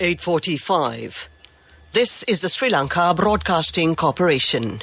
8:45. This is the Sri Lanka Broadcasting Corporation.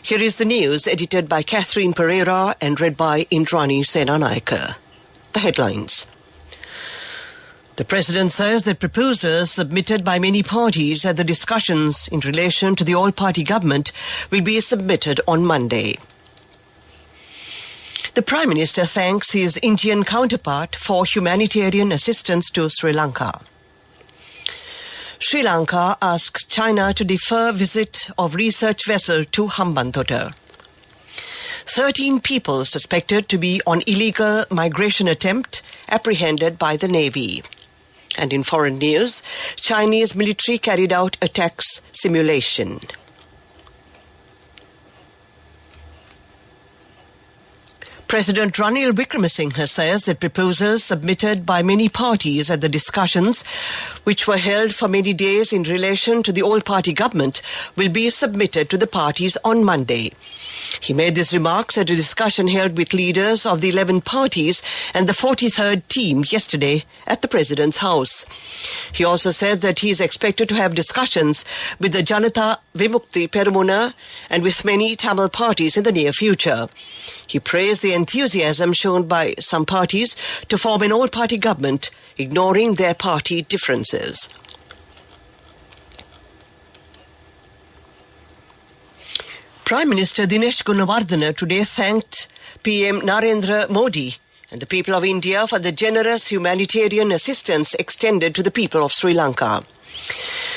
Here is the news edited by Catherine Pereira and read by Indrani Senanaika. The headlines. The President says that proposals submitted by many parties at the discussions in relation to the all-party government will be submitted on Monday. The Prime Minister thanks his Indian counterpart for humanitarian assistance to Sri Lanka. Sri Lanka asks China to defer visit of research vessel to Hambantota. 13 people suspected to be on illegal migration attempt apprehended by the Navy. And in foreign news, Chinese military carried out attacks simulation. President Ranil Wickremesinghe says that proposals submitted by many parties at the discussions, which were held for many days in relation to the all-party government, will be submitted to the parties on Monday. He made these remarks at a discussion held with leaders of the 11 parties and the 43rd team yesterday at the President's house. He also said that he is expected to have discussions with the Janata Vimukti Peramuna and with many Tamil parties in the near future. He praised the enthusiasm shown by some parties to form an all-party government, ignoring their party differences. Prime Minister Dinesh Gunawardena today thanked PM Narendra Modi and the people of India for the generous humanitarian assistance extended to the people of Sri Lanka.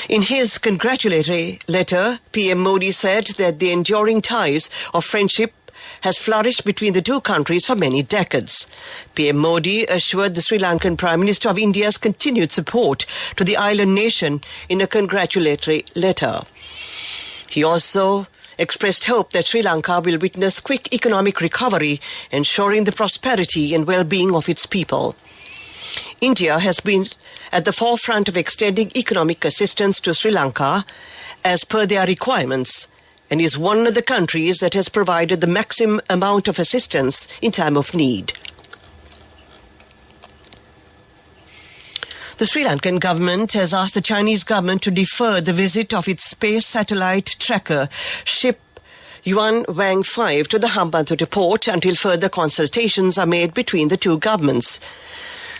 In his congratulatory letter, PM Modi said that the enduring ties of friendship has flourished between the two countries for many decades. PM Modi assured the Sri Lankan Prime Minister of India's continued support to the island nation in a congratulatory letter. He also expressed hope that Sri Lanka will witness quick economic recovery, ensuring the prosperity and well-being of its people. India has been at the forefront of extending economic assistance to Sri Lanka as per their requirements, and is one of the countries that has provided the maximum amount of assistance in time of need. The Sri Lankan government has asked the Chinese government to defer the visit of its space satellite tracker ship Yuan Wang 5 to the Hambantota port until further consultations are made between the two governments.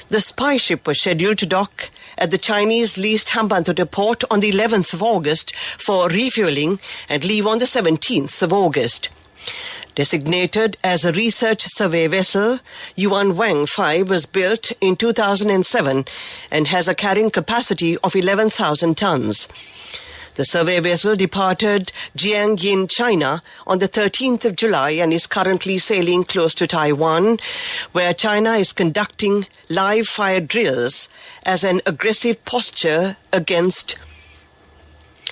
The spy ship was scheduled to dock at the Chinese-leased Hambantota port on the 11th of August for refueling and leave on the 17th of August. Designated as a research survey vessel, Yuan Wang 5 was built in 2007 and has a carrying capacity of 11,000 tons. The survey vessel departed Jiangyin, China on the 13th of July and is currently sailing close to Taiwan, where China is conducting live fire drills as an aggressive posture against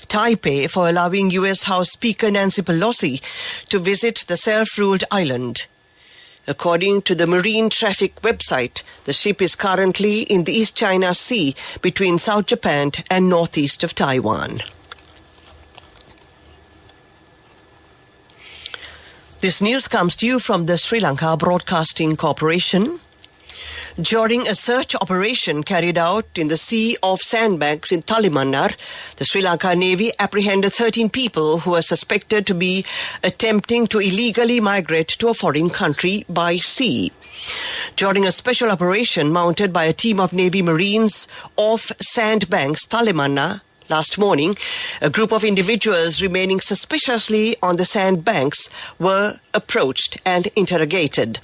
Taipei for allowing U.S. House Speaker Nancy Pelosi to visit the self-ruled island. According to the Marine Traffic website, the ship is currently in the East China Sea between South Japan and northeast of Taiwan. This news comes to you from the Sri Lanka Broadcasting Corporation. During a search operation carried out in the Sea of Sandbanks in Talimannar, the Sri Lanka Navy apprehended 13 people who were suspected to be attempting to illegally migrate to a foreign country by sea. During a special operation mounted by a team of Navy Marines off Sandbanks, Talimannar, last morning, a group of individuals remaining suspiciously on the sandbanks were approached and interrogated.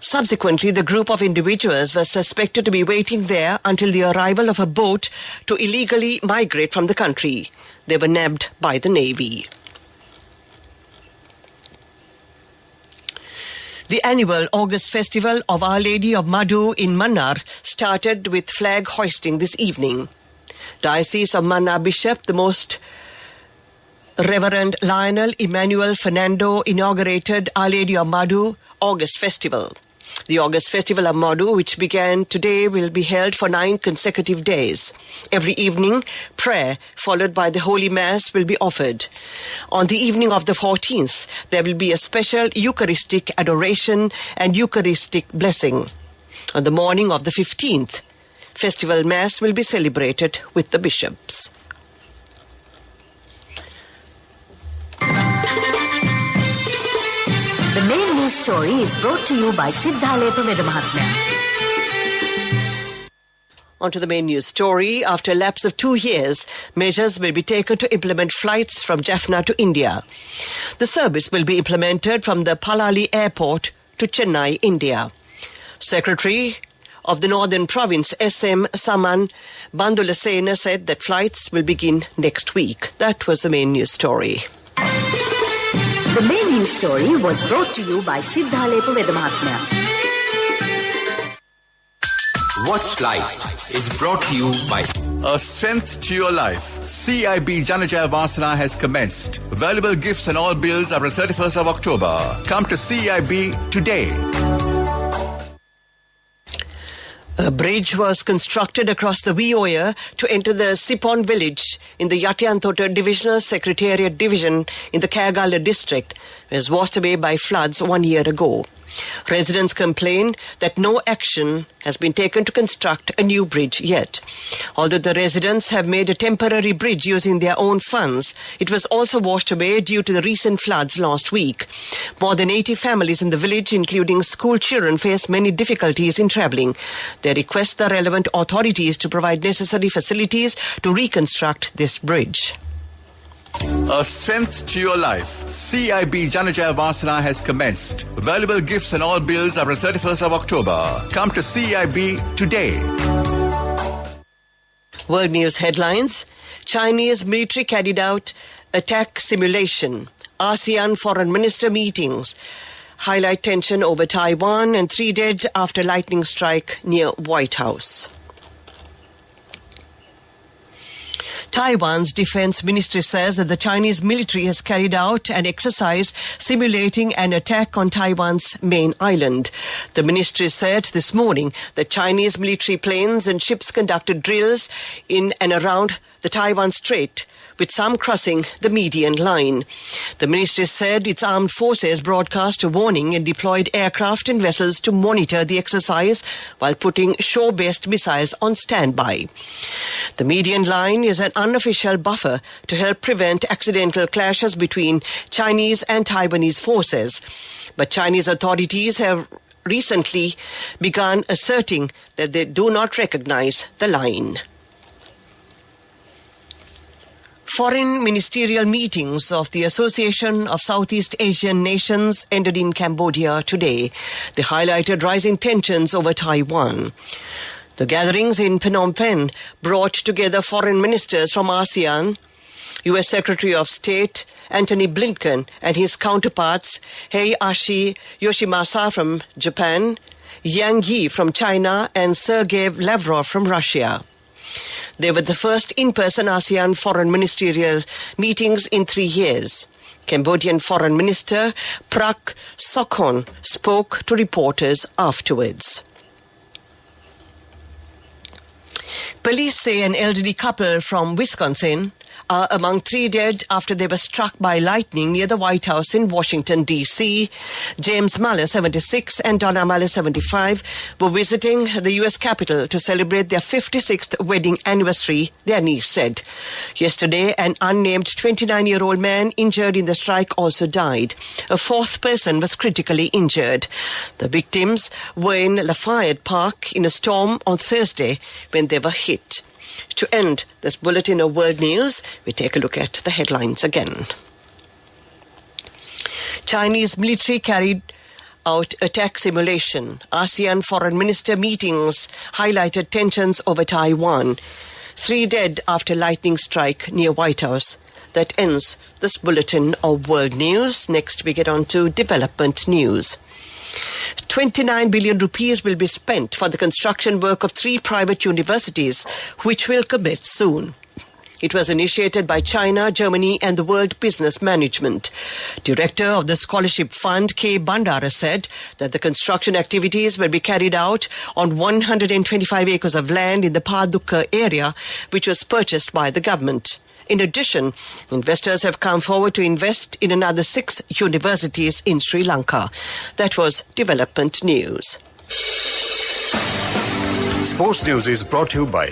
Subsequently, the group of individuals was suspected to be waiting there until the arrival of a boat to illegally migrate from the country. They were nabbed by the Navy. The annual August Festival of Our Lady of Madhu in Mannar started with flag hoisting this evening. Diocese of Mannar Bishop, the Most Reverend Lionel Emmanuel Fernando, inaugurated Our Lady of Madhu August Festival. The August Festival of Madhu, which began today, will be held for 9 consecutive days. Every evening, prayer followed by the Holy Mass will be offered. On the evening of the 14th, there will be a special Eucharistic adoration and Eucharistic blessing. On the morning of the 15th, Festival Mass will be celebrated with the bishops. The main news story is brought to you by Siddhalepa Vedamahatmya. On to the main news story. After a lapse of 2 years, measures will be taken to implement flights from Jaffna to India. The service will be implemented from the Palali Airport to Chennai, India. Secretary of the Northern Province, SM Saman Bandulasena, said that flights will begin next week. That was the main news story. The main news story was brought to you by Siddhalepa Vedamahatmya. Watch Life is brought to you by A Strength to Your Life. CIB Janajaya Vasana has commenced. Valuable gifts and all bills are on 31st of October. Come to CIB today. A bridge was constructed across the Vioya to enter the Sipon village in the Yatiantota Divisional Secretariat Division in the Kagala district. It was washed away by floods 1 year ago. Residents complain that no action has been taken to construct a new bridge yet. Although the residents have made a temporary bridge using their own funds, it was also washed away due to the recent floods last week. More than 80 families in the village, including school children, face many difficulties in travelling. They request the relevant authorities to provide necessary facilities to reconstruct this bridge. A Strength to Your Life. CIB Janajaya Vasana has commenced. Valuable gifts and all bills are on 31st of October. Come to CIB today. World News headlines. Chinese military carried out attack simulation. ASEAN foreign minister meetings highlight tension over Taiwan, and 3 dead after lightning strike near White House. Taiwan's defense ministry says that the Chinese military has carried out an exercise simulating an attack on Taiwan's main island. The ministry said this morning that Chinese military planes and ships conducted drills in and around the Taiwan Strait, with some crossing the median line. The ministry said its armed forces broadcast a warning and deployed aircraft and vessels to monitor the exercise while putting shore-based missiles on standby. The median line is an unofficial buffer to help prevent accidental clashes between Chinese and Taiwanese forces. But Chinese authorities have recently begun asserting that they do not recognize the line. Foreign ministerial meetings of the Association of Southeast Asian Nations ended in Cambodia today. They highlighted rising tensions over Taiwan. The gatherings in Phnom Penh brought together foreign ministers from ASEAN, U.S. Secretary of State Antony Blinken and his counterparts Heihachi Yoshimasa from Japan, Yang Yi from China, and Sergei Lavrov from Russia. They were the first in-person ASEAN foreign ministerial meetings in 3 years. Cambodian Foreign Minister Prak Sokhon spoke to reporters afterwards. Police say an elderly couple from Wisconsin are among 3 dead after they were struck by lightning near the White House in Washington, D.C. James Muller, 76, and Donna Muller, 75, were visiting the U.S. Capitol to celebrate their 56th wedding anniversary, their niece said. Yesterday, an unnamed 29-year-old man injured in the strike also died. A 4th person was critically injured. The victims were in Lafayette Park in a storm on Thursday when they were hit. To end this bulletin of world news, we take a look at the headlines again. Chinese military carried out attack simulation. ASEAN foreign minister meetings highlighted tensions over Taiwan. 3 dead after lightning strike near White House. That ends this bulletin of world news. Next we get on to development news. 29 billion rupees will be spent for the construction work of 3 private universities, which will commence soon. It was initiated by China, Germany and the World Business Management. Director of the Scholarship Fund, K. Bandara, said that the construction activities will be carried out on 125 acres of land in the Padukka area, which was purchased by the government. In addition, investors have come forward to invest in another 6 universities in Sri Lanka. That was development news. Sports News is brought to you by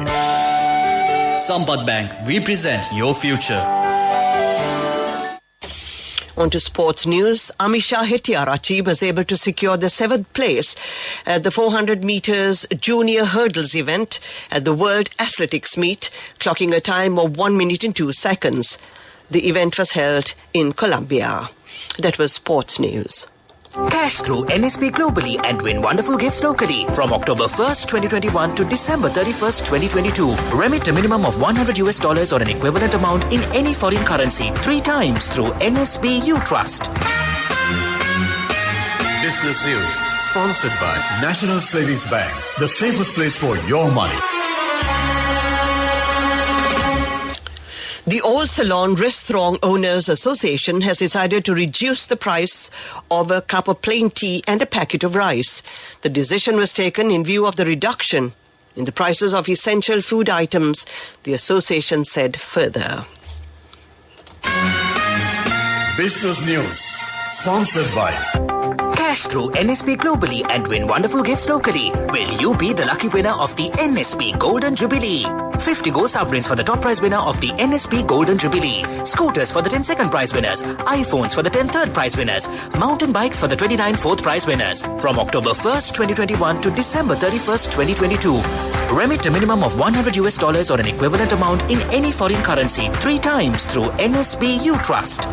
Sampath Bank. We present your future. On to sports news. Amisha Hettiarachchi was able to secure the 7th place at the 400 meters junior hurdles event at the World Athletics Meet, clocking a time of 1 minute and 2 seconds. The event was held in Colombia. That was sports news. Cash through NSP globally and win wonderful gifts locally. From October 1st, 2021 to December 31st, 2022. Remit a minimum of $100 or an equivalent amount in any foreign currency 3 times through NSB U Trust. Business News, sponsored by National Savings Bank, the safest place for your money. The All Salon Restaurant Owners Association has decided to reduce the price of a cup of plain tea and a packet of rice. The decision was taken in view of the reduction in the prices of essential food items, the association said further. Business News, sponsored by Cash through NSP globally and win wonderful gifts locally. Will you be the lucky winner of the NSP Golden Jubilee? 50 gold sovereigns for the top prize winner of the NSP Golden Jubilee. Scooters for the 10 second prize winners. iPhones for the 10 third prize winners. Mountain bikes for the 29 fourth prize winners. From October 1st, 2021 to December 31st, 2022. Remit a minimum of $100 or an equivalent amount in any foreign currency 3 times through NSB U Trust.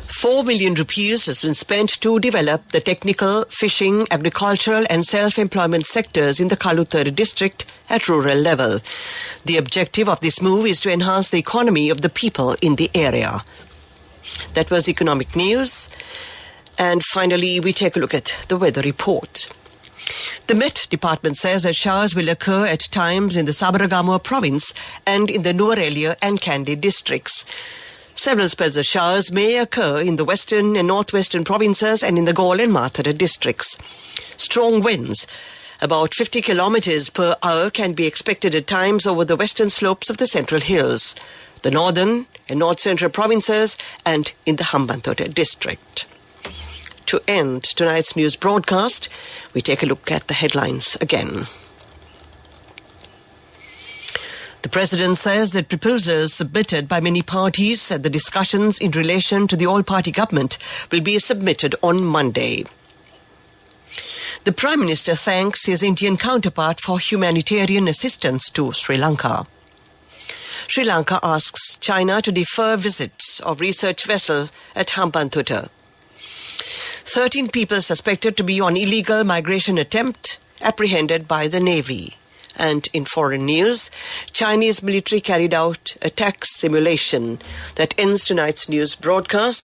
4 million rupees has been spent to develop the technical, fishing, agricultural and self-employment sectors in the Kaluthur district at rural level. The objective of this move is to enhance the economy of the people in the area. That was economic news. And finally, we take a look at the weather report. The Met Department says that showers will occur at times in the Sabaragamuwa province and in the Nuwara and Kandy districts. Several spells of showers may occur in the western and northwestern provinces and in the Galle and Mathura districts. Strong winds, about 50 kilometers per hour, can be expected at times over the western slopes of the Central Hills, the northern and north-central provinces, and in the Hambantota district. To end tonight's news broadcast, we take a look at the headlines again. The President says that proposals submitted by many parties at the discussions in relation to the all-party government will be submitted on Monday. The Prime Minister thanks his Indian counterpart for humanitarian assistance to Sri Lanka. Sri Lanka asks China to defer visits of research vessel at Hambantota. 13 people suspected to be on illegal migration attempt apprehended by the Navy. And in foreign news, Chinese military carried out attack simulation. That ends tonight's news broadcast.